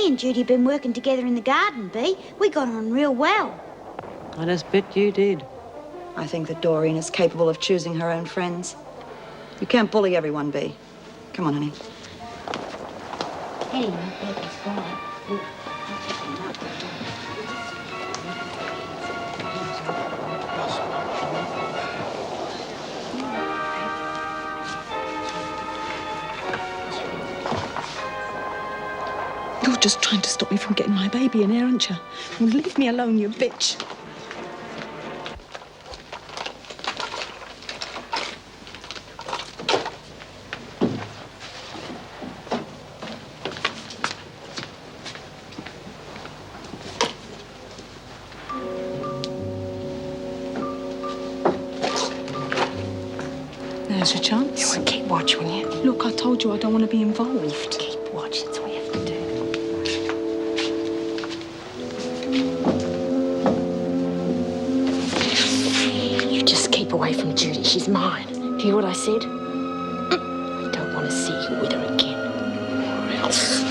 Me and Judy have been working together in the garden, Bea. We got on real well. I just bet you did. I think that Doreen is capable of choosing her own friends. You can't bully everyone, Bea. Come on, honey. Hey, my baby's gone. You're just trying to stop me from getting my baby in here, aren't you? Well, leave me alone, you bitch. There's your chance. You want to keep watch, will you? Look, I told you I don't want to be involved. Keep watch, that's all you have to do. You just keep away from Judy. She's mine. Do you hear what I said? I don't want to see you with her again. Or else.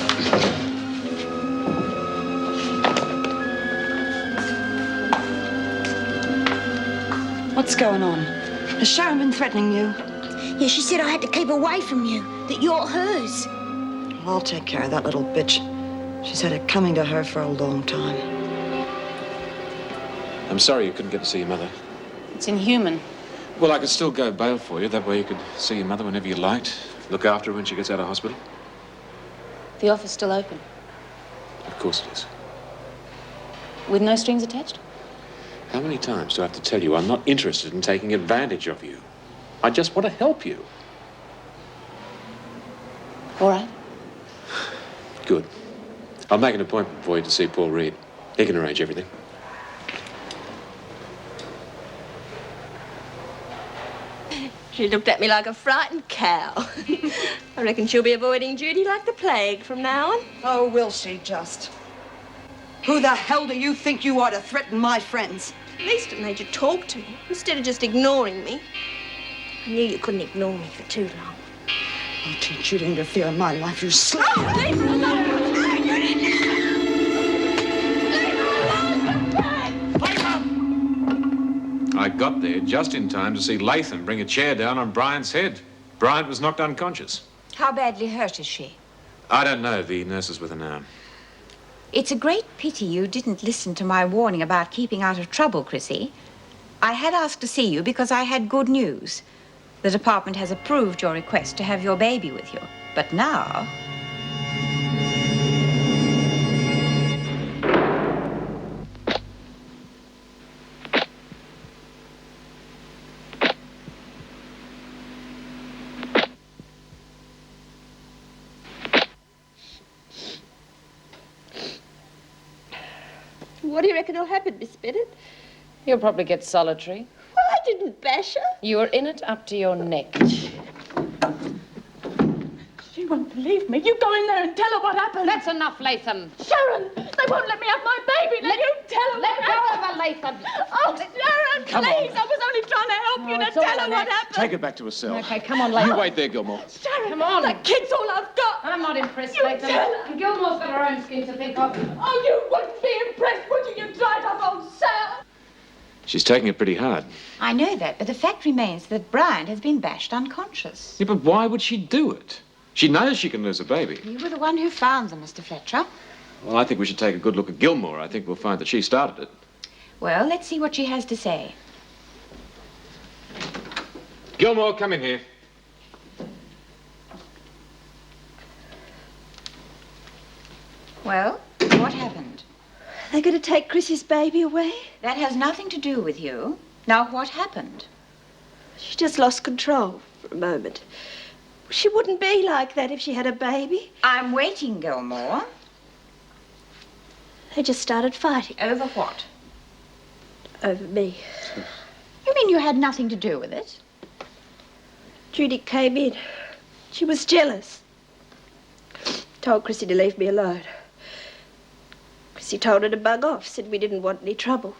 What's going on? Has Sharon been threatening you? Yeah, she said I had to keep away from you, that you're hers. Well, I'll take care of that little bitch. She's had it coming to her for a long time. I'm sorry you couldn't get to see your mother. It's inhuman. Well, I could still go bail for you. That way you could see your mother whenever you liked. Look after her when she gets out of hospital. The offer's still open. Of course it is. With no strings attached? How many times do I have to tell you I'm not interested in taking advantage of you? I just want to help you. All right. Good. I'll make an appointment for you to see Paul Reed. He can arrange everything. She looked at me like a frightened cow. I reckon she'll be avoiding Judy like the plague from now on. Oh, will she just? Who the hell do you think you are to threaten my friends? At least it made you talk to me instead of just ignoring me. I knew you couldn't ignore me for too long. I'll teach you to interfere in my life, you slut. Oh, leave her alone! I got there just in time to see Latham bring a chair down on Bryant's head. Bryant was knocked unconscious. How badly hurt is she? I don't know. The nurse is with her now. It's a great pity you didn't listen to my warning about keeping out of trouble, Chrissy. I had asked to see you because I had good news. The department has approved your request to have your baby with you. But now... What do you reckon will happen, Miss Bennett? You'll probably get solitary. Well, I didn't bash her. You were in it up to your neck. She won't believe me. You go in there and tell her what happened. That's enough, Latham. Sharon, they won't let me have my baby. You tell her Let what go happened. of her, Latham. Oh, Sharon, Come please. on. I was only trying to help you to it's all tell her an what act. happened. Take her back to her cell. Okay, come on, You Latham. wait there, Gilmore. Sharon, Come on. the kid's all I've got. I'm not impressed, You Latham. tell her. And Gilmore's got her own skin to think of. Oh, you wouldn't be impressed, would you, you dried up old sow? She's taking it pretty hard. I know that, but the fact remains that Bryant has been bashed unconscious. Yeah, but why would she do it? She knows she can lose a baby. You were the one who found them, Mr. Fletcher. Well, I think we should take a good look at Gilmore. I think we'll find that she started it. Well, let's see what she has to say. Gilmore, come in here. Well, what happened? They're going to take Chrissy's baby away? That has nothing to do with you. Now, what happened? She just lost control for a moment. She wouldn't be like that if she had a baby. I'm waiting, Gilmore. They just started fighting Over what? over me. You mean you had nothing to do with it? Judy came in. She was jealous. Told Chrissy to leave me alone. Chrissy told her to bug off, said we didn't want any trouble.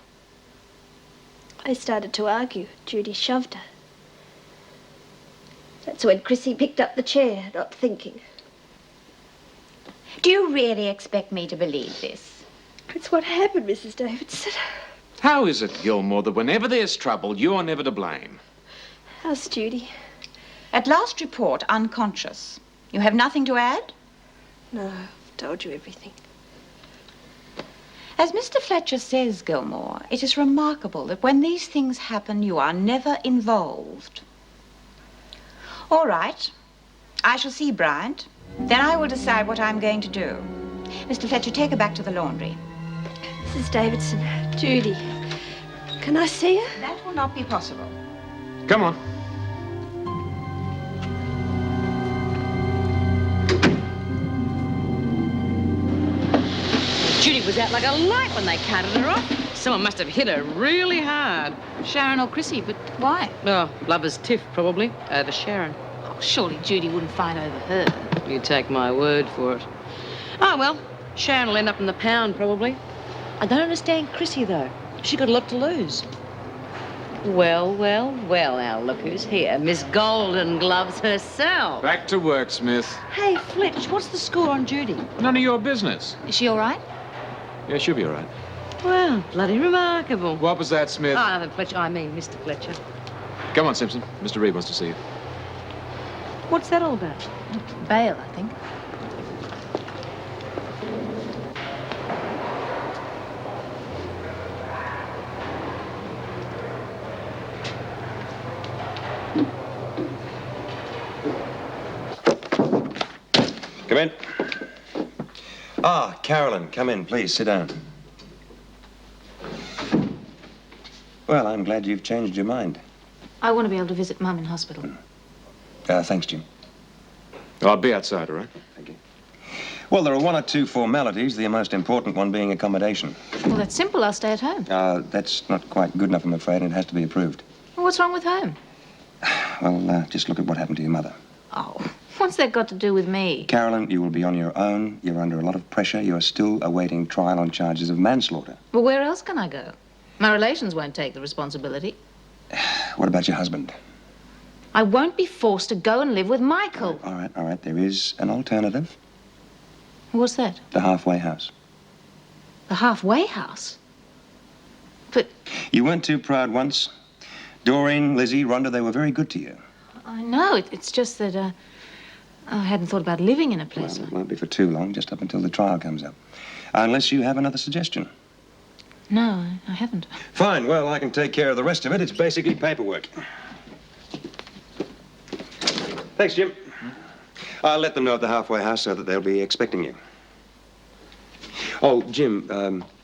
They started to argue. Judy shoved her. That's when Chrissy picked up the chair, not thinking. Do you really expect me to believe this? It's what happened, Mrs. Davidson. How is it, Gilmore, that whenever there's trouble, you're never to blame? How's Judy? At last report, unconscious. You have nothing to add? No, I've told you everything. As Mr. Fletcher says, Gilmore, it is remarkable that when these things happen, you are never involved. All right. I shall see Bryant. Then I will decide what I'm going to do. Mr. Fletcher, take her back to the laundry. Mrs. Davidson, Judy, can I see her? That will not be possible. Come on. Judy was out like a light when they carted her off. Someone must have hit her really hard. Sharon or Chrissy, but why? Oh, lover's tiff, probably, over Sharon. Oh, surely Judy wouldn't fight over her. You take my word for it. Oh, well, Sharon will end up in the pound, probably. I don't understand Chrissy, though. She got a lot to lose. Well, now look who's here. Miss Golden Gloves herself. Back to work, Smith. Hey, Fletch, what's the score on Judy? None of your business. Is she all right? Yeah, she'll be all right. Well, bloody remarkable. What was that, Smith? Oh, no, Fletcher, I mean Mr. Fletcher. Come on, Simpson. Mr. Reed wants to see you. What's that all about? Bail, I think. Come in. Ah, Carolyn, come in, please. Sit down. Well, I'm glad you've changed your mind. I want to be able to visit Mum in hospital. Thanks, Jim. I'll be outside, all right? Thank you. Well, there are one or two formalities, the most important one being accommodation. Well, that's simple. I'll stay at home. That's not quite good enough, I'm afraid, and it has to be approved. Well, what's wrong with home? Well, just look at what happened to your mother. Oh, what's that got to do with me? Carolyn, you will be on your own. You're under a lot of pressure. You're still awaiting trial on charges of manslaughter. Well, where else can I go? My relations won't take the responsibility. What about your husband? I won't be forced to go and live with Michael. All right. There is an alternative. What's that? The halfway house. The halfway house? But You weren't too proud once. Doreen, Lizzie, Rhonda, they were very good to you. I know. It's just that I hadn't thought about living in a place Well, like it won't be for too long, just up until the trial comes up. Unless you have another suggestion. No, I haven't. Fine, well, I can take care of the rest of it. It's basically paperwork. Thanks, Jim. I'll let them know at the halfway house so that they'll be expecting you. Oh, Jim,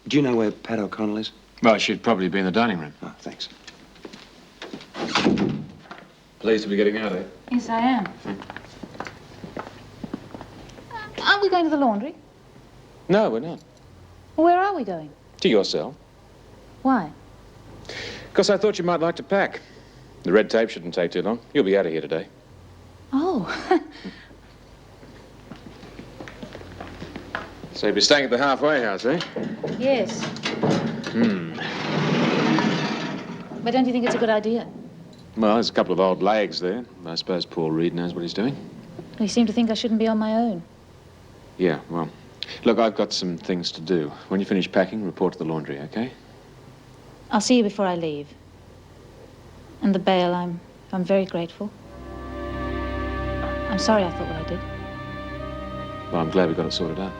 do you know where Pat O'Connell is? Well, she'd probably be in the dining room. Oh, thanks. Pleased to be getting out of here. Yes, I am. Aren't we going to the laundry? No, we're not. Where are we going? To your cell. Why? Because I thought you might like to pack. The red tape shouldn't take too long. You'll be out of here today. Oh. So you'll be staying at the halfway house, eh? Yes. But don't you think it's a good idea? Well, there's a couple of old lags there. I suppose Paul Reed knows what he's doing. You seem to think I shouldn't be on my own. Yeah, well, look, I've got some things to do. When you finish packing, report to the laundry, okay? I'll see you before I leave. And the bail, I'm very grateful. I'm sorry I thought what I did. Well, I'm glad we got it sorted out.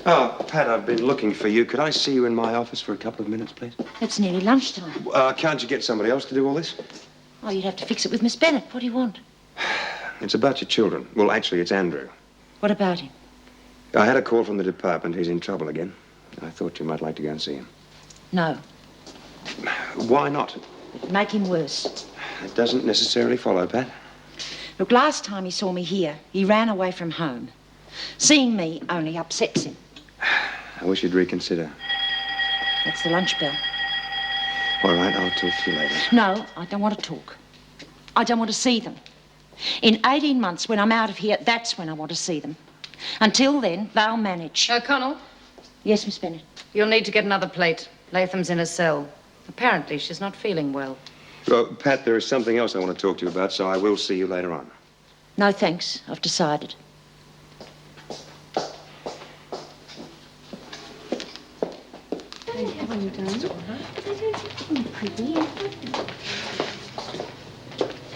Oh, Pat, I've been looking for you. Could I see you in my office for a couple of minutes, please? It's nearly lunchtime. Can't you get somebody else to do all this? Oh, you'd have to fix it with Miss Bennett. What do you want? It's about your children. Well, actually, it's Andrew. What about him? I had a call from the department. He's in trouble again. I thought you might like to go and see him. No. Why not? It'd make him worse. It doesn't necessarily follow, Pat. Look, last time he saw me here, he ran away from home. Seeing me only upsets him. I wish you'd reconsider. That's the lunch bell. All right, I'll talk to you later. No, I don't want to talk. I don't want to see them. In 18 months, when I'm out of here, that's when I want to see them. Until then, they'll manage. O'Connell, Yes, Miss Bennett. you'll need to get another plate. Latham's in a cell. Apparently, she's not feeling well. Well, Pat, there is something else I want to talk to you about, so I will see you later on. No, thanks. I've decided.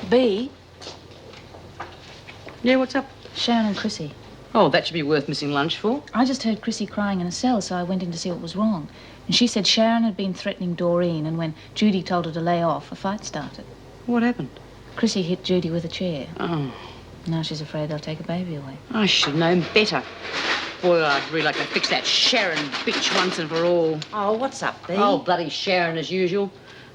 B? Yeah, what's up? Sharon and Chrissy. Oh, that should be worth missing lunch for. I just heard Chrissy crying in a cell, so I went in to see what was wrong. And she said Sharon had been threatening Doreen, and when Judy told her to lay off, a fight started. What happened? Chrissy hit Judy with a chair. Oh, Now she's afraid they'll take a baby away. I should have known better. Boy, I'd really like to fix that Sharon bitch once and for all. Oh, what's up, Bea? Oh, bloody Sharon as usual.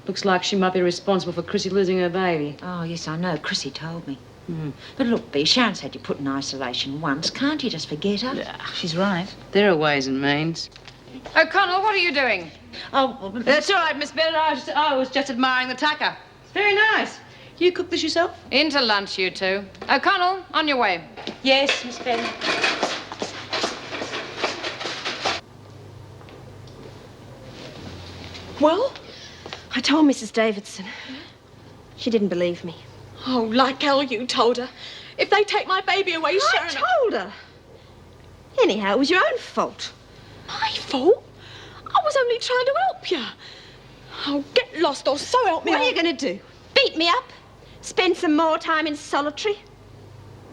Looks like she might be responsible for Chrissy losing her baby. Oh, yes, I know. Chrissy told me. But look, Bea, Sharon's had you put in isolation once. Can't you just forget her? She's right. There are ways and means. O'Connell, what are you doing? Oh, That's all right, Miss Bennett. I was just admiring the tucker. It's very nice. You cook this yourself? Into lunch, you two. O'Connell, on your way. yes, Miss Bennett. Well, I told Mrs. Davidson. She didn't believe me. Oh, like hell you told her. If they take my baby away, Sharon... I told her. Anyhow, it was your own fault. My fault? I was only trying to help you. Oh, get lost or so help me. What are you going to do? Beat me up? Spend some more time in solitary?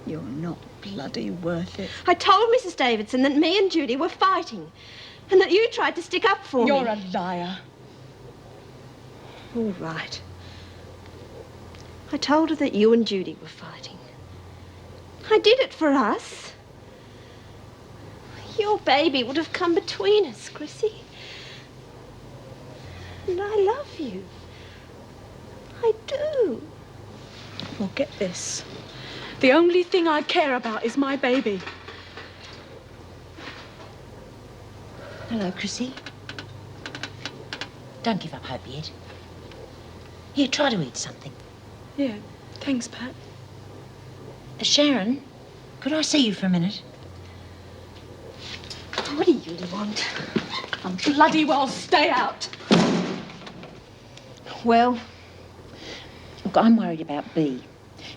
You're not bloody worth it. I told Mrs. Davidson that me and Judy were fighting and that you tried to stick up for me. You're a liar. All right. I told her that you and Judy were fighting. I did it for us. Your baby would have come between us, Chrissy. And I love you. I do. Well, get this. The only thing I care about is my baby. Hello, Chrissy. Don't give up hope yet. Here, try to eat something. Yeah, thanks, Pat. Sharon, could I see you for a minute? What do you want? I'm bloody well stay out. Well, Look, I'm worried about Bea.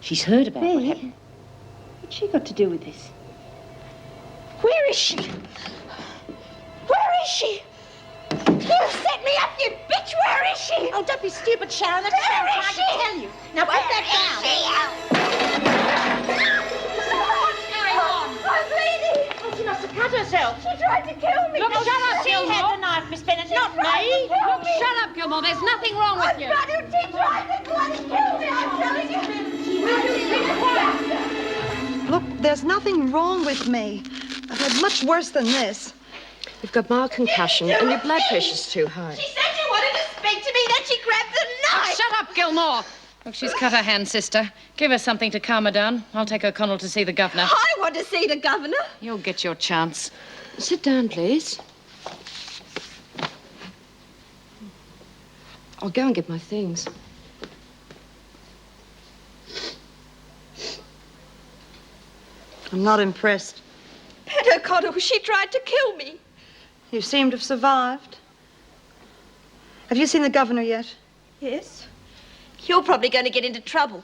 She's heard about what Bea? happened. what's she got to do with this? Where is she? Where is she? You set me up, you bitch! Where is she? Oh, don't be stupid, Sharon. That's what I'm trying to tell you. Now, put that down. What's going on? I'm bleeding. Oh, she must have cut herself. She tried to kill me. Look, shut up, she had the knife, Miss Bennett, not me. Look, shut up, Gilmore. There's nothing wrong with you. She tried to bloody kill me. I'm telling you. Look, there's nothing wrong with me. I've had much worse than this. You've got mild concussion and your blood pressure's too high. She said she wanted to speak to me, then she grabbed the knife. Shut up, Gilmore. Look, she's cut her hand, sister. Give her something to calm her down. I'll take O'Connell to see the governor. I want to see the governor. You'll get your chance. Sit down, please. I'll go and get my things. I'm not impressed. Pat O'Connell, she tried to kill me. You seem to have survived. Have you seen the governor yet? Yes. You're probably going to get into trouble.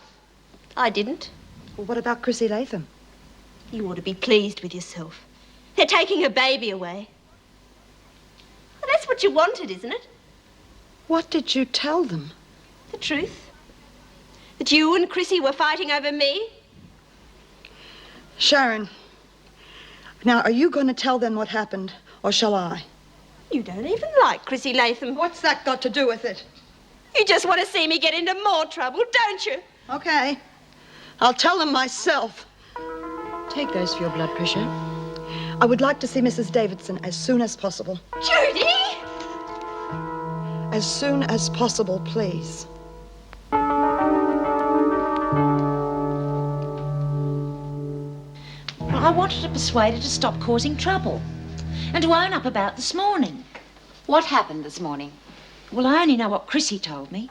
I didn't. Well, what about Chrissy Latham? You ought to be pleased with yourself. They're taking her baby away. Well, that's what you wanted, isn't it? What did you tell them? The truth. That you and Chrissy were fighting over me. Sharon, now, are you going to tell them what happened, or shall I? You don't even like Chrissy Latham. What's that got to do with it? You just want to see me get into more trouble, don't you? Okay. I'll tell them myself. Take those for your blood pressure. I would like to see Mrs. Davidson as soon as possible. Judy! As soon as possible, please. I wanted to persuade her to stop causing trouble and to own up about this morning. What happened this morning? Well, I only know what Chrissy told me.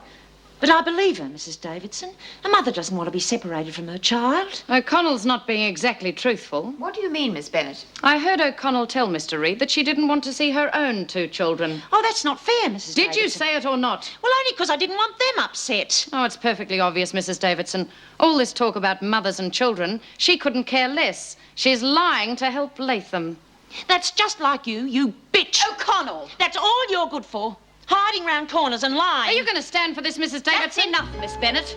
But I believe her, Mrs. Davidson. A mother doesn't want to be separated from her child. O'Connell's not being exactly truthful. What do you mean, Miss Bennett? I heard O'Connell tell Mr. Reed that she didn't want to see her own 2 children. Oh, that's not fair, Mrs. Did Davidson. you say it or not? Well, only because I didn't want them upset. Oh, it's perfectly obvious, Mrs. Davidson. All this talk about mothers and children, she couldn't care less. She's lying to help Latham. That's just like you bitch. O'Connell! That's all you're good for. Hiding round corners and lying. Are you going to stand for this, Mrs. That's Davidson? enough, Miss Bennett.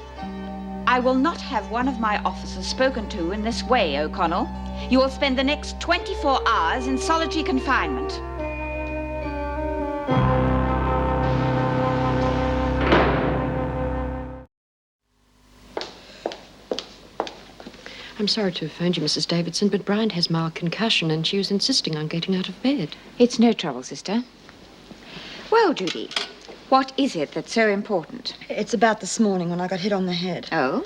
I will not have one of my officers spoken to in this way, O'Connell. You will spend the next 24 hours in solitary confinement. I'm sorry to have phoned you, Mrs. Davidson, but Bryant has mild concussion and she was insisting on getting out of bed. It's no trouble, sister. Well, Judy, what is it that's so important? It's about this morning when I got hit on the head. Oh?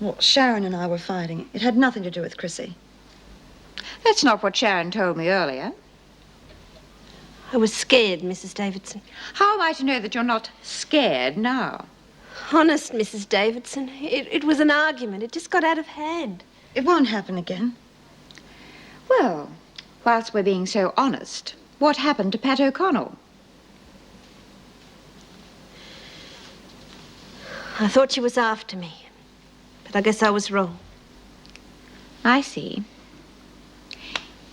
Well, Sharon and I were fighting. It had nothing to do with Chrissy. That's not what Sharon told me earlier. I was scared, Mrs. Davidson. How am I to know that you're not scared now? Honest, Mrs. Davidson. It was an argument. It just got out of hand. It won't happen again. Well, whilst we're being so honest, what happened to Pat O'Connell? I thought she was after me, but I guess I was wrong. I see.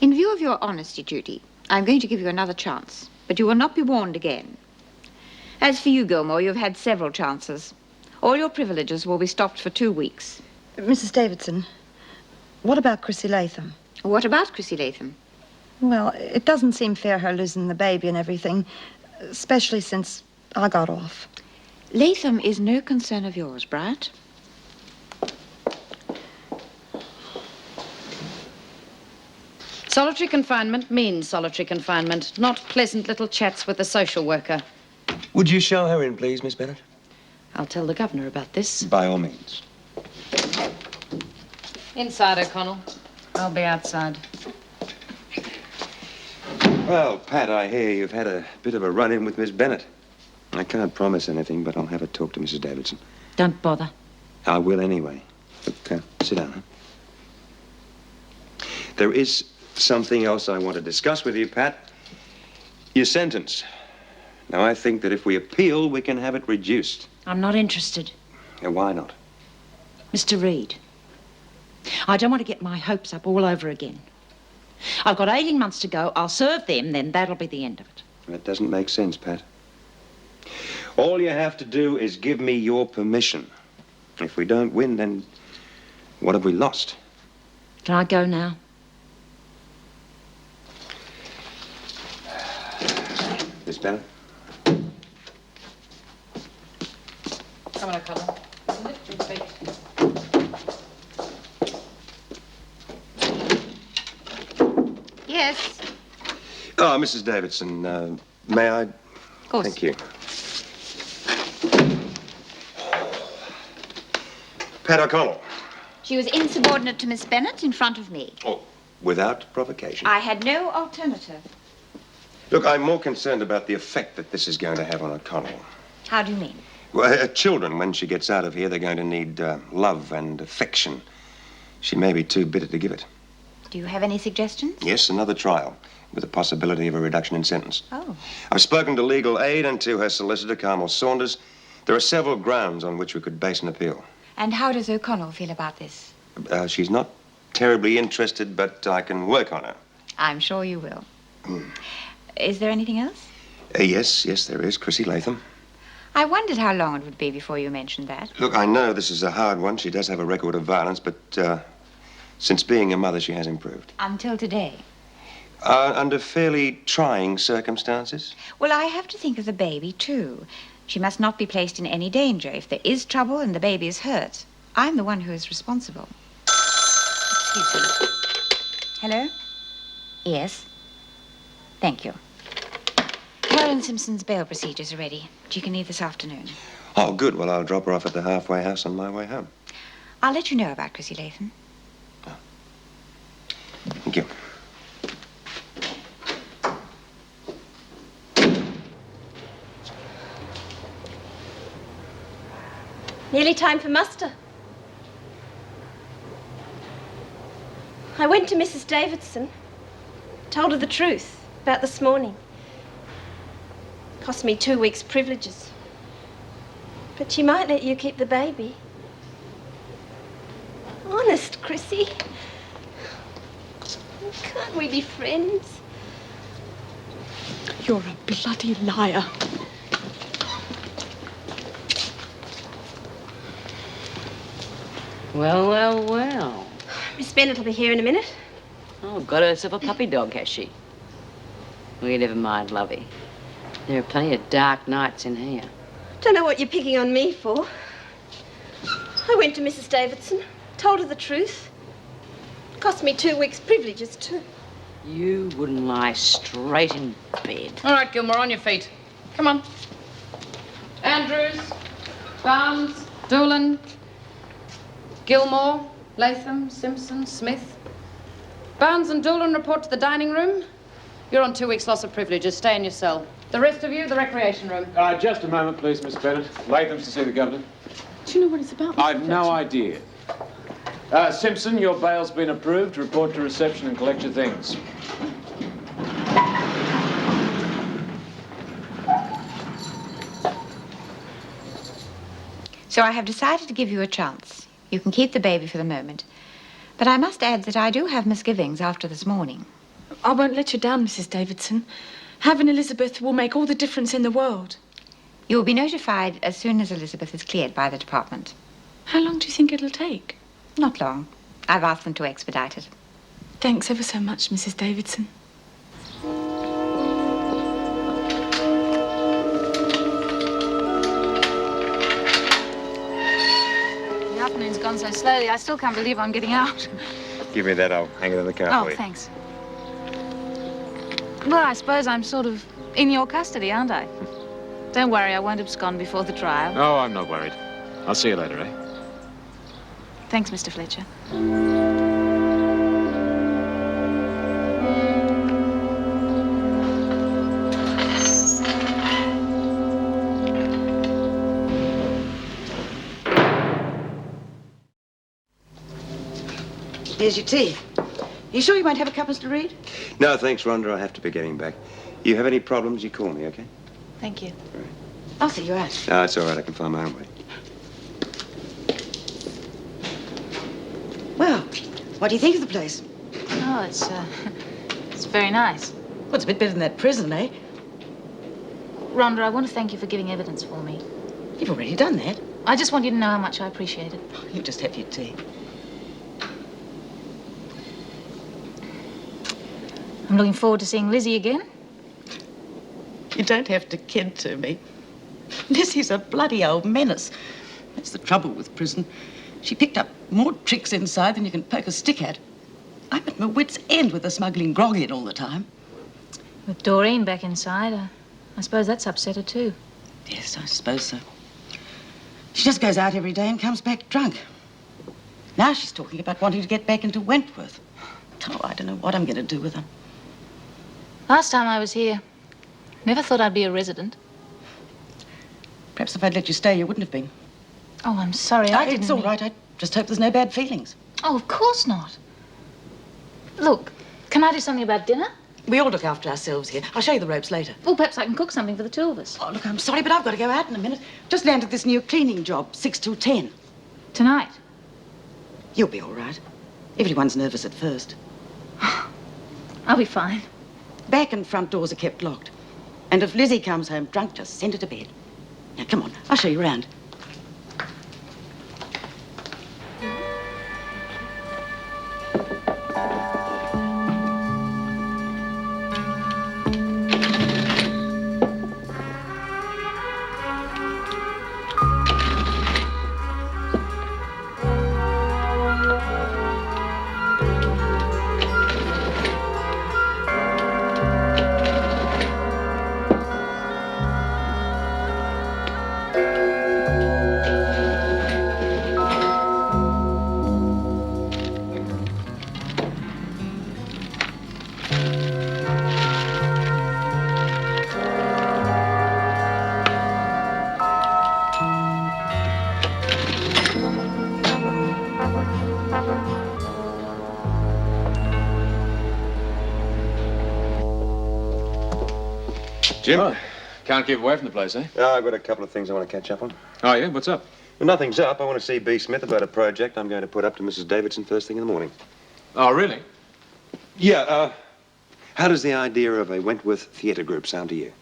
In view of your honesty, Judy, I'm going to give you another chance, but you will not be warned again. As for you, Gilmore, you've had several chances. All your privileges will be stopped for 2 weeks. Mrs. Davidson, what about Chrissy Latham? What about Chrissy Latham? Well, it doesn't seem fair her losing the baby and everything, especially since I got off. Latham is no concern of yours, Bryant. Solitary confinement means solitary confinement, not pleasant little chats with the social worker. Would you show her in, please, Miss Bennett? I'll tell the governor about this. By all means. Inside, O'Connell. I'll be outside. Well, Pat, I hear you've had a bit of a run-in with Miss Bennett. I can't promise anything, but I'll have a talk to Mrs. Davidson. Don't bother. I will anyway. Look, sit down, huh? There is something else I want to discuss with you, Pat. Your sentence. Now, I think that if we appeal, we can have it reduced. I'm not interested. And why not? Mr. Reed, I don't want to get my hopes up all over again. I've got 18 months to go. I'll serve them, then that'll be the end of it. That doesn't make sense, Pat. All you have to do is give me your permission. If we don't win, then what have we lost? Can I go now? Miss Bennett? Come on, O'Connell. Lift your feet. Yes. Oh, Mrs. Davidson, may I? Of course. Thank you. Pat O'Connell. She was insubordinate to Miss Bennett in front of me. Oh, without provocation. I had no alternative. Look, I'm more concerned about the effect that this is going to have on O'Connell. How do you mean? Well, her children, when she gets out of here, they're going to need love and affection. She may be too bitter to give it. Do you have any suggestions? Yes, another trial, with the possibility of a reduction in sentence. Oh. I've spoken to legal aid and to her solicitor, Carmel Saunders. There are several grounds on which we could base an appeal. And how does O'Connell feel about this? She's not terribly interested, but I can work on her. I'm sure you will. Is there anything else? Yes, there is. Chrissy Latham. I wondered how long it would be before you mentioned that. Look, I know this is a hard one. She does have a record of violence, but since being a mother, she has improved. Until today. Under fairly trying circumstances. Well, I have to think of the baby, too. She must not be placed in any danger. If there is trouble and the baby is hurt, I'm the one who is responsible. Excuse me. Hello? Yes. Thank you. Carolyn Simpson's bail procedures are ready. She can leave this afternoon. Oh, good. Well, I'll drop her off at the halfway house on my way home. I'll let you know about Chrissy Latham. Thank you. Nearly time for muster. I went to Mrs. Davidson, told her the truth about this morning. Cost me 2 weeks' privileges. But she might let you keep the baby. Honest, Chrissy. Can't we be friends? You're a bloody liar. Well, well, well. Miss Bennett will be here in a minute. Oh, got herself a puppy dog, has she? Well, never mind, lovey. There are plenty of dark nights in here. Don't know what you're picking on me for. I went to Mrs. Davidson, told her the truth. Cost me 2 weeks' privileges, too. You wouldn't lie straight in bed. All right, Gilmore, on your feet. Come on. Andrews, Barnes, Doolan, Gilmore, Latham, Simpson, Smith. Barnes and Doolan report to the dining room. You're on 2 weeks' loss of privileges. Stay in your cell. The rest of you, the recreation room. Just a moment, please, Miss Bennett. Latham's to see the governor. Do you know what it's about? I've no idea. Simpson, your bail's been approved. Report to reception and collect your things. So I have decided to give you a chance. You can keep the baby for the moment. But I must add that I do have misgivings after this morning. I won't let you down, Mrs. Davidson. Having Elizabeth will make all the difference in the world. You will be notified as soon as Elizabeth is cleared by the department. How long do you think it'll take? Not long. I've asked them to expedite it. Thanks ever so much, Mrs. Davidson. The afternoon's gone so slowly, I still can't believe I'm getting out. Give me that. I'll hang it in the car Oh, for you. thanks. Well, I suppose I'm sort of in your custody, aren't I? Don't worry, I won't abscond before the trial. Oh, I'm not worried. I'll see you later, eh? Thanks, Mr. Fletcher. Here's your tea. You sure you won't have a cup, Mr. Reed? No, thanks, Rhonda. I have to be getting back. You have any problems, you call me, okay? Thank you. I'll see you out. No, it's all right. I can find my own way. Well, what do you think of the place? Oh, it's very nice. Well, it's a bit better than that prison, eh? Rhonda, I want to thank you for giving evidence for me. You've already done that. I just want you to know how much I appreciate it. You just have your tea. I'm looking forward to seeing Lizzie again. You don't have to kid to me. Lizzie's a bloody old menace. That's the trouble with prison. She picked up more tricks inside than you can poke a stick at. I'm at my wit's end with her smuggling grog in all the time. With Doreen back inside, I suppose that's upset her too. Yes, I suppose so. She just goes out every day and comes back drunk. Now she's talking about wanting to get back into Wentworth. Oh, I don't know what I'm going to do with her. Last time I was here, never thought I'd be a resident. Perhaps if I'd let you stay, you wouldn't have been. Oh, I'm sorry, I didn't... It's all right. I just hope there's no bad feelings. Oh, of course not. Look, can I do something about dinner? We all look after ourselves here. I'll show you the ropes later. Well, perhaps I can cook something for the two of us. Oh, look, I'm sorry, but I've got to go out in a minute. Just landed this new cleaning job, 6 till 10. Tonight? You'll be all right. Everyone's nervous at first. I'll be fine. Back and front doors are kept locked. And if Lizzie comes home drunk, just send her to bed. Now, come on. I'll show you around. Jim? Oh, can't keep away from the place, eh? I've got a couple of things I want to catch up on. Oh, yeah? What's up? Well, nothing's up. I want to see B. Smith about a project I'm going to put up to Mrs. Davidson first thing in the morning. Oh, really? Yeah, how does the idea of a Wentworth theatre group sound to you?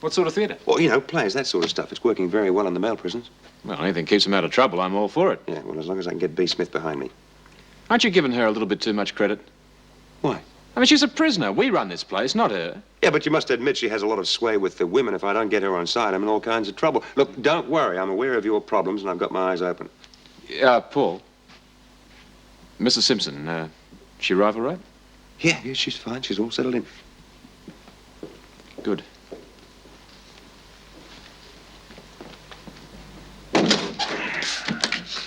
What sort of theatre? Well, you know, plays, that sort of stuff. It's working very well in the male prisons. Well, anything keeps them out of trouble. I'm all for it. Yeah, well, as long as I can get B. Smith behind me. Aren't you giving her a little bit too much credit? Why? I mean, she's a prisoner. We run this place, not her. Yeah, but you must admit she has a lot of sway with the women. If I don't get her on side, I'm in all kinds of trouble. Look, don't worry. I'm aware of your problems, and I've got my eyes open. Paul. Mrs. Simpson, she arrive all right? Yeah, she's fine. She's all settled in. Good.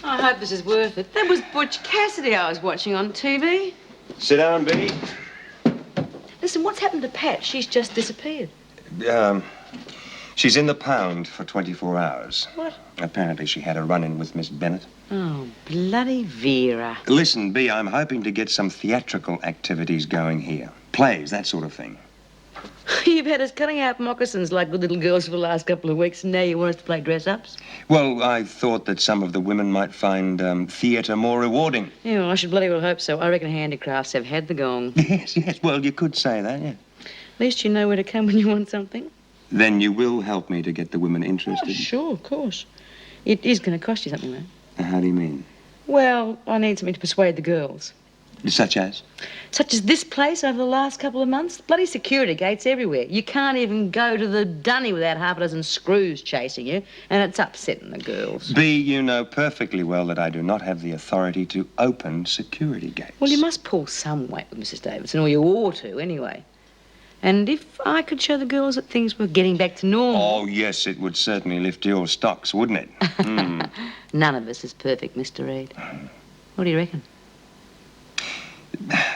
I hope this is worth it. That was Butch Cassidy I was watching on TV. Sit down, B. Listen, what's happened to Pat? She's just disappeared. She's in the pound for 24 hours. What? Apparently she had a run-in with Miss Bennett. Oh, bloody Vera. Listen, B, I'm hoping to get some theatrical activities going here. Plays, that sort of thing. You've had us cutting out moccasins like good little girls for the last couple of weeks, and now you want us to play dress-ups? Well, I thought that some of the women might find theatre more rewarding. Yeah, well, I should bloody well hope so. I reckon handicrafts have had the gong. Yes, well, you could say that, yeah. At least you know where to come when you want something. Then you will help me to get the women interested? Oh, sure, of course. It is going to cost you something, though. How do you mean? Well, I need something to persuade the girls. Such as? Such as this place over the last couple of months. Bloody security gates everywhere. You can't even go to the dunny without half a dozen screws chasing you, and it's upsetting the girls. B, you know perfectly well that I do not have the authority to open security gates. Well, you must pull some weight with Mrs. Davidson, or you ought to, anyway. And if I could show the girls that things were getting back to normal... Oh, yes, it would certainly lift your stocks, wouldn't it? None of us is perfect, Mr. Reed. What do you reckon?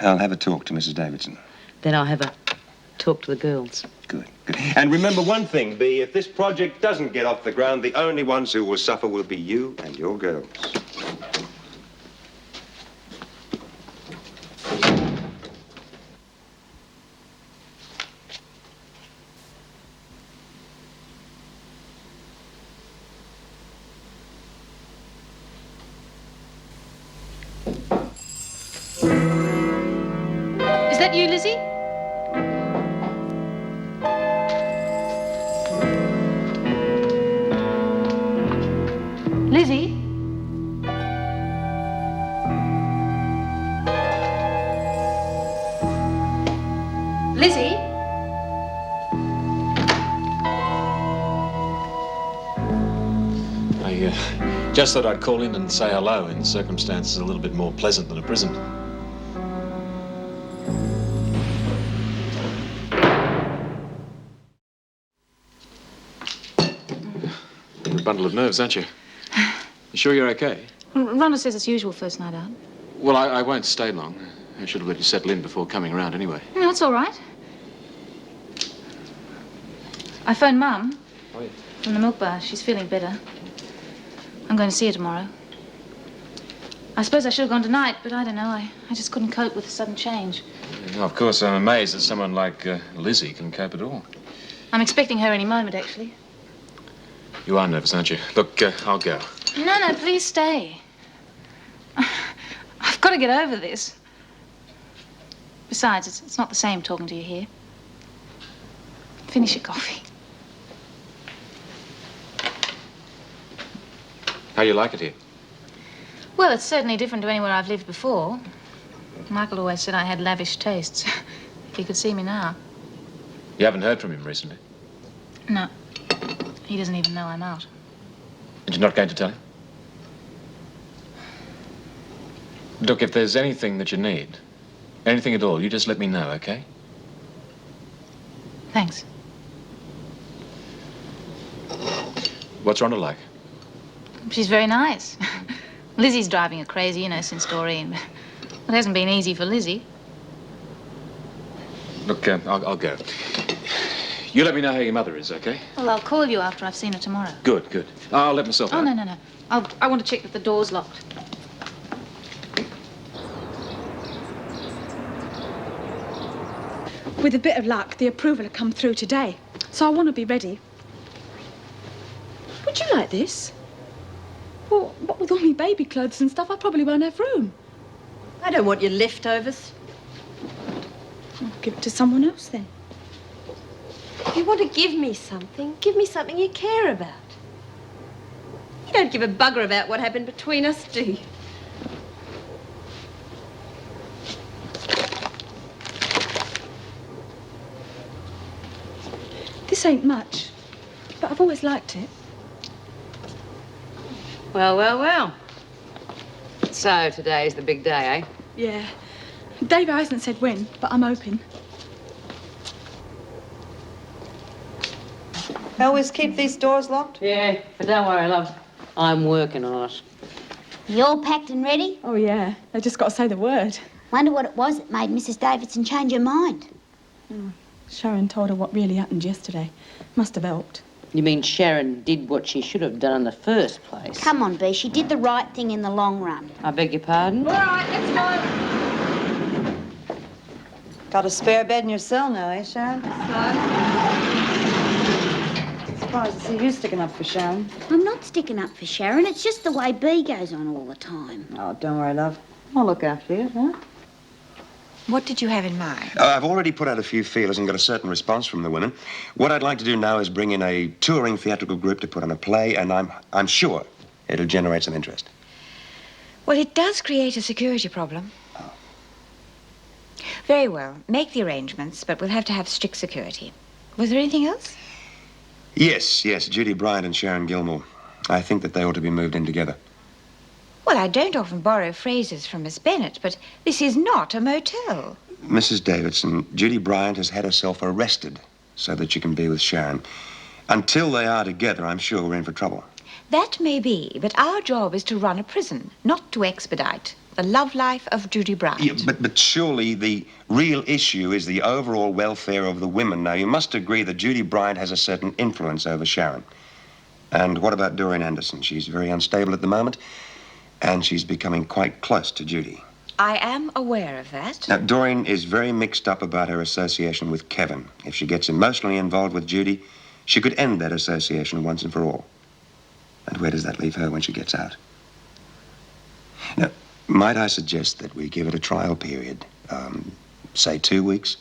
I'll have a talk to Mrs. Davidson. Then I'll have a talk to the girls. Good. And remember one thing, B, if this project doesn't get off the ground, the only ones who will suffer will be you and your girls. Is that you, Lizzie? Lizzie? Lizzie? I just thought I'd call in and say hello in circumstances a little bit more pleasant than a prison. You're a bundle of nerves, aren't you? You sure you're okay? Well, Rhonda says it's usual first night out. Well, I won't stay long. I should have let you settle in before coming around anyway. No, it's all right. I phoned Mum Oh, yeah. from the milk bar. She's feeling better. I'm going to see her tomorrow. I suppose I should have gone tonight, but I don't know. I just couldn't cope with the sudden change. No, of course, I'm amazed that someone like Lizzie can cope at all. I'm expecting her any moment, actually. You are nervous, aren't you? Look, I'll go. No, please stay. I've got to get over this. Besides, it's not the same talking to you here. Finish your coffee. How you like it here? Well, it's certainly different to anywhere I've lived before. Michael always said I had lavish tastes. If he could see me now. You haven't heard from him recently? No. He doesn't even know I'm out. And you're not going to tell him? Look, if there's anything that you need, anything at all, you just let me know, okay? Thanks. What's Rhonda like? She's very nice. Lizzie's driving her crazy, you know, since Doreen. It hasn't been easy for Lizzie. Look, I'll go. You let me know how your mother is, okay? Well, I'll call you after I've seen her tomorrow. Good. I'll let myself Oh, out. no. I want to check that the door's locked. With a bit of luck, the approval will come through today. so I want to be ready. Would you like this? Well, what with all my baby clothes and stuff, I probably won't have room. I don't want your leftovers. I'll give it to someone else then. If you want to give me something you care about. You don't give a bugger about what happened between us, do you? This ain't much, but I've always liked it. Well, well, well. So today's the big day, eh? Yeah. Dave hasn't said when, but I'm hoping. Always keep these doors locked? Yeah, but don't worry, love. I'm working on it. You all packed and ready? Oh, yeah. They just got to say the word. Wonder what it was that made Mrs. Davidson change her mind. Sharon told her what really happened yesterday. Must have helped. You mean Sharon did what she should have done in the first place? Come on, Bea. She did the right thing in the long run. I beg your pardon? All right, let's go. Got a spare bed in your cell now, eh, Sharon? Surprised to see you sticking up for Sharon. I'm not sticking up for Sharon. It's just the way Bea goes on all the time. Oh, don't worry, love. I'll look after you, huh? What did you have in mind? I've already put out a few feelers and got a certain response from the women. What I'd like to do now is bring in a touring theatrical group to put on a play, and I'm sure it'll generate some interest. Well, it does create a security problem. Oh. Very well. Make the arrangements, but we'll have to have strict security. Was there anything else? Yes, Judy Bryant and Sharon Gilmore. I think that they ought to be moved in together. Well, I don't often borrow phrases from Miss Bennett, but this is not a motel. Mrs. Davidson, Judy Bryant has had herself arrested so that she can be with Sharon. Until they are together, I'm sure we're in for trouble. That may be, but our job is to run a prison, not to expedite the love life of Judy Bryant. Yeah, but surely the real issue is the overall welfare of the women. Now, you must agree that Judy Bryant has a certain influence over Sharon. And what about Doreen Anderson? She's very unstable at the moment, and she's becoming quite close to Judy. I am aware of that. Now, Doreen is very mixed up about her association with Kevin. If she gets emotionally involved with Judy, she could end that association once and for all. And where does that leave her when she gets out? Now, might I suggest that we give it a trial period, say 2 weeks?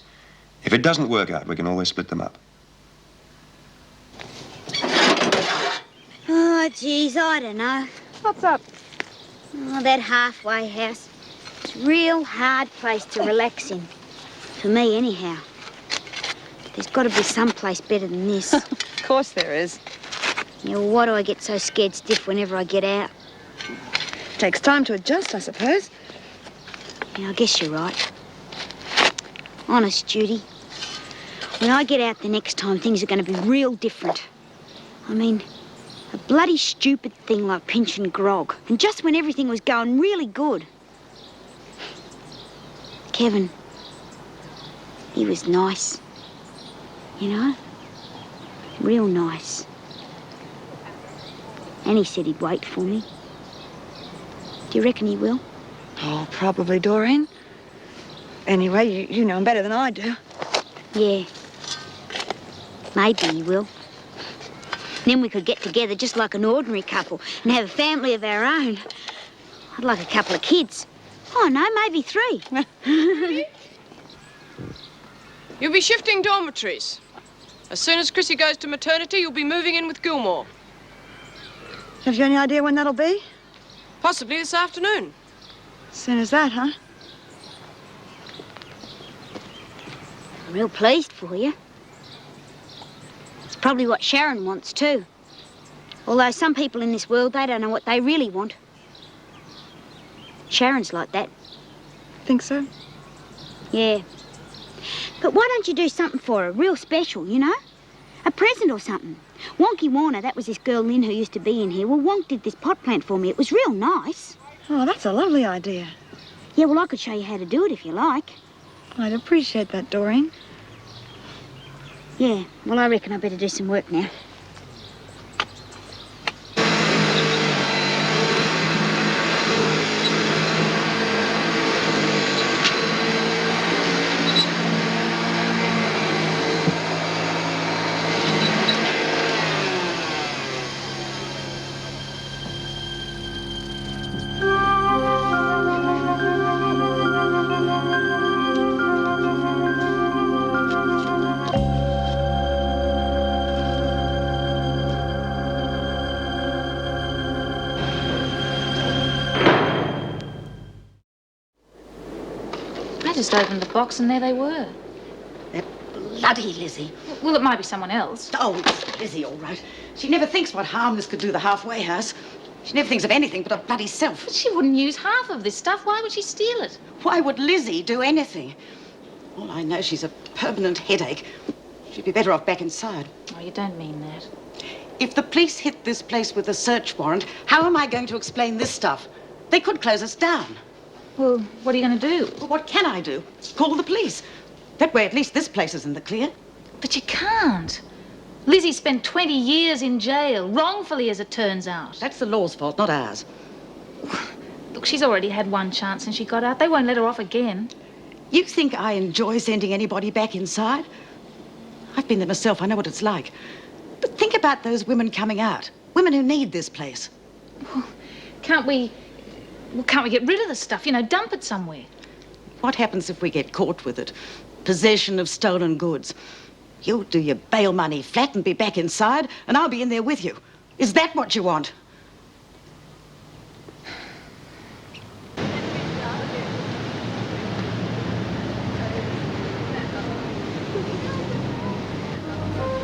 If it doesn't work out, we can always split them up. Oh, geez, I don't know. What's up? Oh, that halfway house. It's a real hard place to relax in. For me, anyhow. There's got to be someplace better than this. Of course there is. Yeah, well, why do I get so scared stiff whenever I get out? Takes time to adjust, I suppose. Yeah, I guess you're right. Honest, Judy. When I get out the next time, things are going to be real different. I mean, a bloody stupid thing like pinch and grog. And just when everything was going really good. Kevin, he was nice. You know? Real nice. And he said he'd wait for me. Do you reckon he will? Oh, probably, Doreen. Anyway, you know him better than I do. Yeah. Maybe he will. Then we could get together just like an ordinary couple and have a family of our own. I'd like a couple of kids. Oh, no, maybe 3. You'll be shifting dormitories. As soon as Chrissy goes to maternity, you'll be moving in with Gilmore. Have you any idea when that'll be? Possibly this afternoon. As soon as that, huh? I'm real pleased for you. It's probably what Sharon wants too. Although some people in this world, they don't know what they really want. Sharon's like that. Think so? Yeah. But why don't you do something for her, real special, you know? A present or something. Wonky Warner, that was this girl Lynn who used to be in here. Well, Wonk did this pot plant for me. It was real nice. Oh, that's a lovely idea. Yeah, well, I could show you how to do it if you like. I'd appreciate that, Doreen. Yeah, well, I reckon I better do some work now. opened the box and there they were. That bloody Lizzie. Well, it might be someone else. Oh, it's Lizzie, all right. She never thinks what harm this could do the halfway house. She never thinks of anything but her bloody self. But she wouldn't use half of this stuff. Why would she steal it? Why would Lizzie do anything? All I know, she's a permanent headache. She'd be better off back inside. Oh, you don't mean that. If the police hit this place with a search warrant, how am I going to explain this stuff? They could close us down. Well, what are you going to do? Well, what can I do? Call the police. That way, at least this place is in the clear. But you can't. Lizzie spent 20 years in jail, wrongfully as it turns out. That's the law's fault, not ours. Look, she's already had one chance and she got out. They won't let her off again. You think I enjoy sending anybody back inside? I've been there myself. I know what it's like. But think about those women coming out. Women who need this place. Well, can't we get rid of the stuff? You know, dump it somewhere. What happens if we get caught with it? Possession of stolen goods. You'll do your bail money flat and be back inside, and I'll be in there with you. Is that what you want?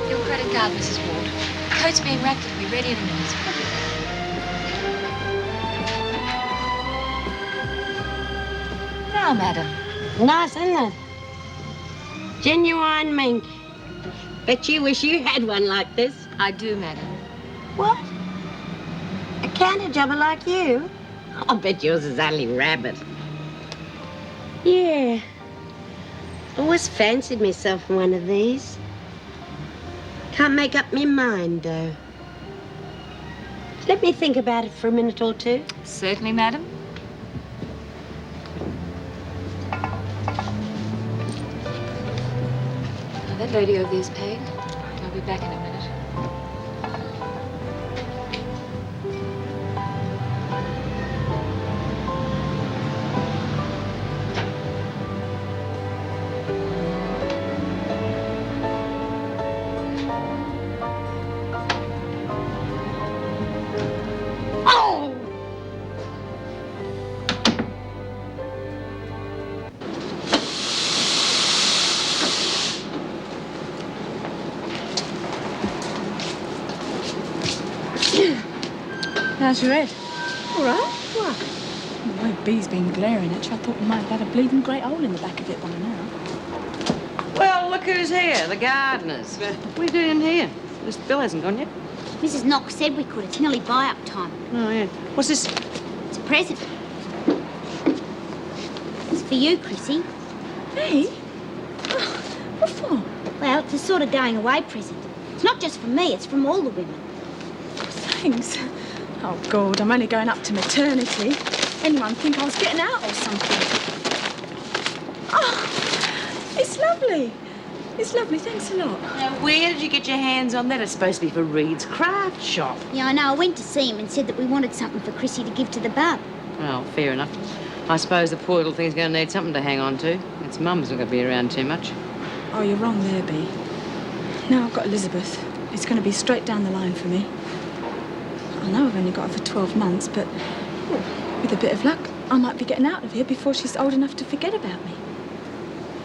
Your credit card, Mrs. Ward. The code's being wrapped. It'll be ready in a minute. Now, madam. Nice, isn't it? Genuine mink. Bet you wish you had one like this. I do, madam. What? A counter jobber like you? I'll bet yours is only rabbit. Yeah. Always fancied myself one of these. Can't make up my mind, though. Let me think about it for a minute or two. Certainly, madam. Now, that lady over there's paid. I'll be back in a minute. How's your head? All right. What? The way Bee's been glaring at you, I thought you might have had a bleeding great hole in the back of it by now. Well, look who's here, the gardeners. What are you doing here? Mr. Bill hasn't gone yet. Mrs. Knox said we could. It's nearly buy-up time. Oh, yeah. What's this? It's a present. It's for you, Chrissy. Me? Oh, what for? Well, it's a sort of going-away present. It's not just for me, it's from all the women. Thanks. Oh, God, I'm only going up to maternity. Anyone think I was getting out or something? Oh, it's lovely. It's lovely, thanks a lot. Now, where did you get your hands on that? It's supposed to be for Reed's craft shop. Yeah, I know. I went to see him and said that we wanted something for Chrissy to give to the bub. Well, fair enough. I suppose the poor little thing's going to need something to hang on to. Its mum's not going to be around too much. Oh, you're wrong there, Bee. Now I've got Elizabeth. It's going to be straight down the line for me. I know I've only got her for 12 months, but with a bit of luck, I might be getting out of here before she's old enough to forget about me.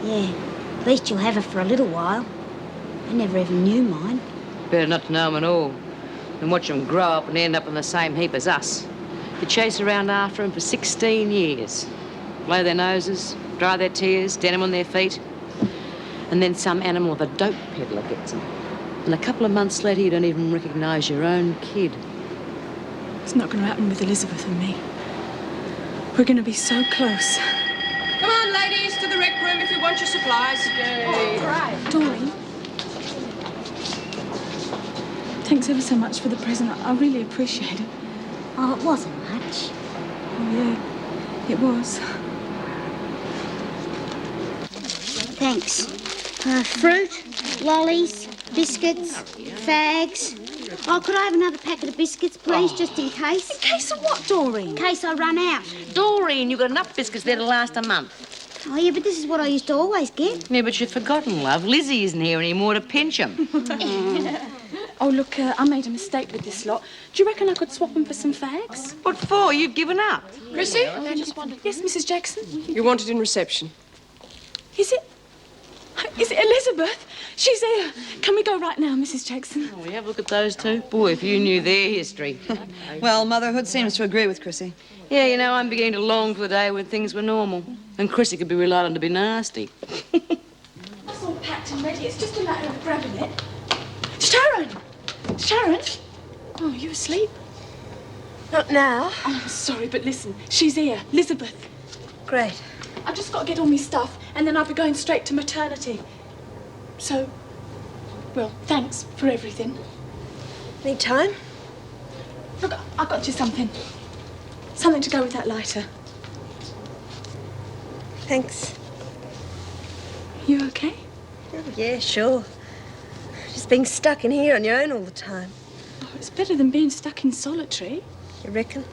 Yeah, at least you'll have her for a little while. I never even knew mine. Better not to know 'em at all and watch 'em grow up and end up in the same heap as us. You chase around after 'em for 16 years. Blow their noses, dry their tears, denim on their feet. And then some animal of a dope peddler gets 'em. And a couple of months later, you don't even recognise your own kid. It's not going to happen with Elizabeth and me. We're going to be so close. Come on, ladies, to the rec room if you want your supplies. Yay. Oh, right. Doreen. Thanks ever so much for the present. I really appreciate it. Oh, it wasn't much. Oh, yeah, it was. Thanks. Fruit, lollies, biscuits, fags. Oh, could I have another packet of biscuits, please, just in case? In case of what, Doreen? In case I run out. Doreen, you've got enough biscuits there to last a month. Oh, yeah, but this is what I used to always get. Yeah, but you've forgotten, love. Lizzie isn't here anymore to pinch 'em. Oh, look, I made a mistake with this lot. Do you reckon I could swap them for some fags? What for? You've given up. Chrissy? Yes, Mrs. Jackson? You want it in reception. Is it Elizabeth? She's here. Can we go right now, Mrs. Jackson? Oh, we have a look at those two. Boy, if you knew their history. Well, motherhood seems to agree with Chrissy. Yeah, you know, I'm beginning to long for the day when things were normal. And Chrissy could be relied on to be nasty. It's all packed and ready. It's just a matter of grabbing it. Sharon! Sharon? Oh, you asleep? Not now. Oh, I'm sorry, but listen. She's here. Elizabeth. Great. I've just got to get all my stuff, and then I'll be going straight to maternity. So, well, thanks for everything. Need time? Look, I got you something. Something to go with that lighter. Thanks. You okay? Oh, yeah, sure. Just being stuck in here on your own all the time. Oh, it's better than being stuck in solitary. You reckon?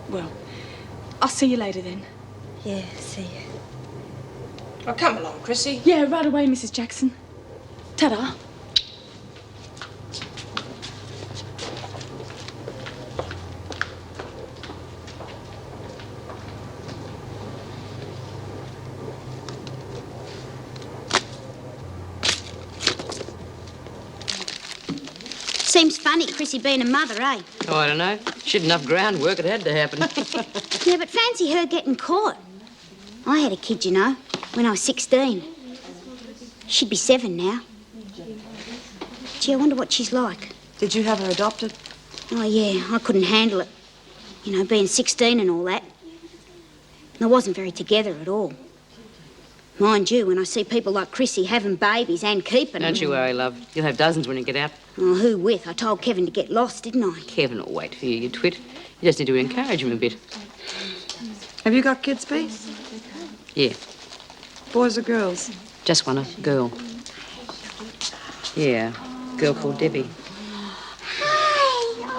Well, I'll see you later then. Yeah, see you. Well, come along, Chrissy. Yeah, right away, Mrs. Jackson. Ta-da. Seems funny, Chrissy being a mother, eh? Oh, I don't know. She had enough groundwork, it had to happen. Yeah, but fancy her getting caught. I had a kid, you know, when I was 16. She'd be 7 now. Gee, I wonder what she's like. Did you have her adopted? Oh, yeah, I couldn't handle it. You know, being 16 and all that. And I wasn't very together at all. Mind you, when I see people like Chrissy having babies and keeping them... Don't you worry, love. You'll have dozens when you get out. Oh, who with? I told Kevin to get lost, didn't I? Kevin will wait for you, you twit. You just need to encourage him a bit. Have you got kids, Pete? Yeah, Boys or girls? just one, a girl. Yeah, girl called Debbie.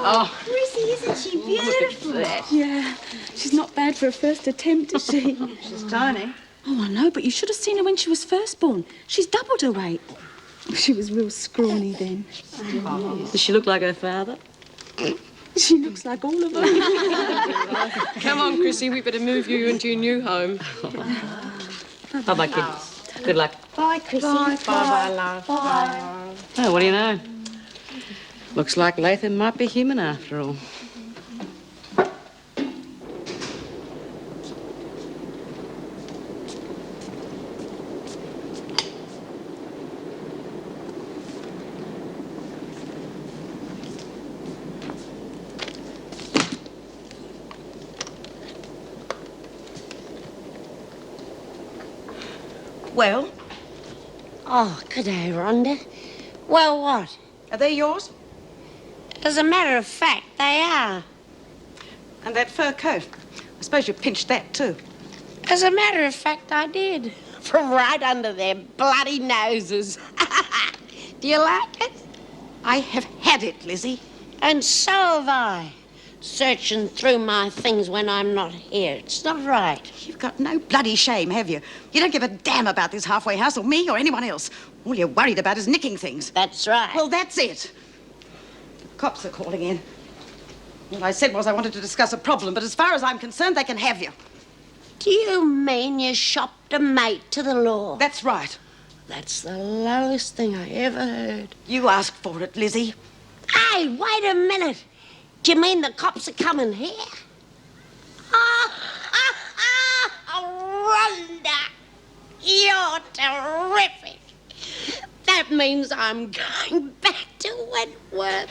Oh, Chrissy, isn't she beautiful? Yeah, she's not bad for a first attempt, is she? She's tiny. Oh, I know, but you should have seen her when she was first born. She's doubled her weight. She was real scrawny then. Does she look like her father? She looks like all of them. Come on, Chrissy, we better move you into your new home. Bye-bye, kid. Good luck. Bye, Chrissy. Bye-bye, love. Bye. Oh, what do you know? Looks like Latham might be human after all. Well? Oh, good day, Rhonda. Well, what? Are they yours? As a matter of fact, they are. And that fur coat. I suppose you pinched that too. As a matter of fact, I did. From right under their bloody noses. Do you like it? I have had it, Lizzie. And so have I. Searching through my things when I'm not here. It's not right. You've got no bloody shame, have you? You don't give a damn about this halfway house or me or anyone else. All you're worried about is nicking things. That's right. Well, that's it. The cops are calling in. What I said was I wanted to discuss a problem, but as far as I'm concerned, they can have you. Do you mean you shopped a mate to the law? That's right. That's the lowest thing I ever heard. You asked for it, Lizzie. Hey, wait a minute. Do you mean the cops are coming here? Rhonda, you're terrific. That means I'm going back to Wentworth.